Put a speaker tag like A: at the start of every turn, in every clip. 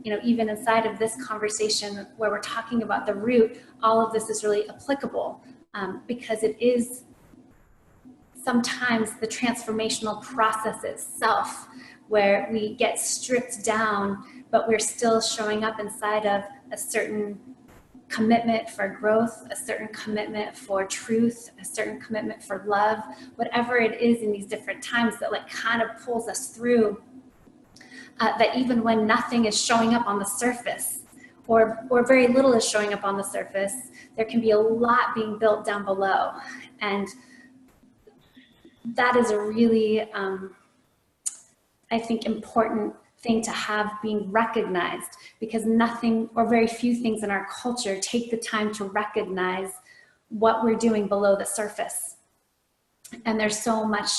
A: even inside of this conversation where we're talking about the root, all of this is really applicable, because it is sometimes the transformational process itself where we get stripped down, but we're still showing up inside of a certain commitment for growth, a certain commitment for truth, a certain commitment for love, whatever it is in these different times that like kind of pulls us through, that even when nothing is showing up on the surface, or very little is showing up on the surface, there can be a lot being built down below. And that is a really, I think, important thing to have being recognized, because nothing or very few things in our culture take the time to recognize what we're doing below the surface. And there's so much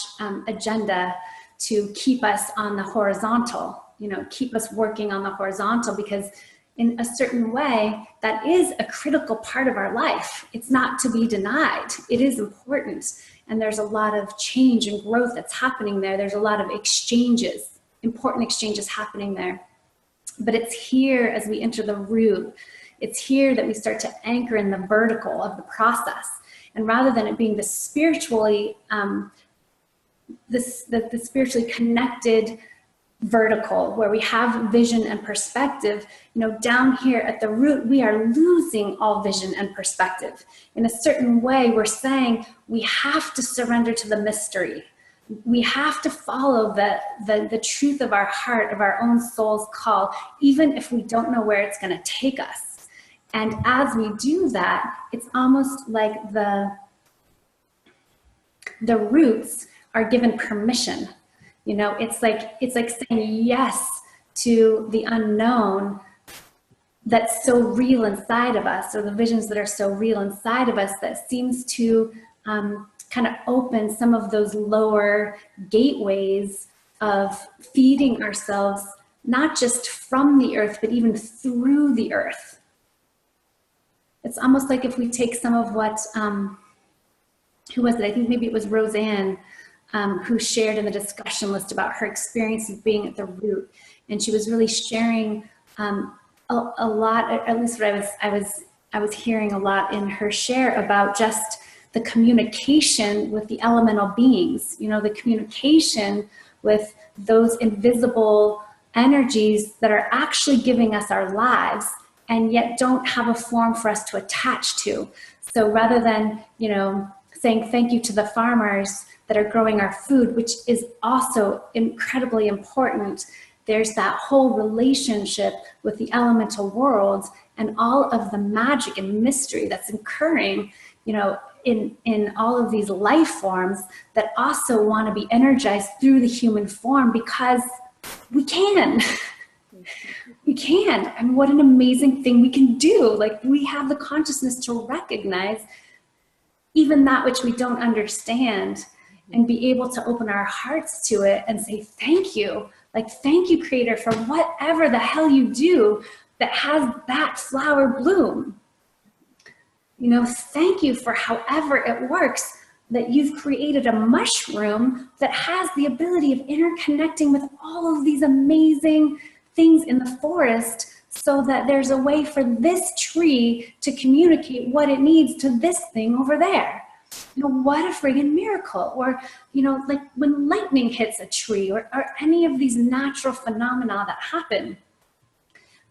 A: agenda to keep us on the horizontal, keep us working on the horizontal, because in a certain way, that is a critical part of our life. It's not to be denied. It is important. And there's a lot of change and growth that's happening there. There's a lot of exchanges, important exchanges happening there. But it's here as we enter the root, it's here that we start to anchor in the vertical of the process. And rather than it being the spiritually, the spiritually connected vertical where we have vision and perspective, down here at the root, we are losing all vision and perspective. In a certain way, we're saying we have to surrender to the mystery. We have to follow the truth of our heart, of our own soul's call, even if we don't know where it's going to take us. And as we do that, it's almost like the roots are given permission. It's like saying yes to the unknown that's so real inside of us, or the visions that are so real inside of us that seems to kind of open some of those lower gateways of feeding ourselves, not just from the earth, but even through the earth. It's almost like if we take some of what, who was it? I think maybe it was Roseanne, who shared in the discussion list about her experience of being at the root. And she was really sharing a lot, at least what I was hearing a lot in her share about just the communication with the elemental beings, the communication with those invisible energies that are actually giving us our lives and yet don't have a form for us to attach to. So rather than, saying thank you to the farmers that are growing our food, which is also incredibly important, there's that whole relationship with the elemental world and all of the magic and mystery that's occurring, in all of these life forms that also want to be energized through the human form, because we can. We can. I mean, what an amazing thing we can do. Like, we have the consciousness to recognize even that which we don't understand and be able to open our hearts to it and say, thank you. Like, thank you, Creator, for whatever the hell you do that has that flower bloom. Thank you for however it works, that you've created a mushroom that has the ability of interconnecting with all of these amazing things in the forest, so that there's a way for this tree to communicate what it needs to this thing over there. What a friggin' miracle. Or, like when lightning hits a tree, or any of these natural phenomena that happen.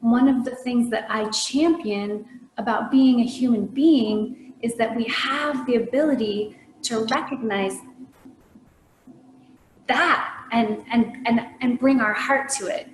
A: One of the things that I champion about being a human being is that we have the ability to recognize that and bring our heart to it.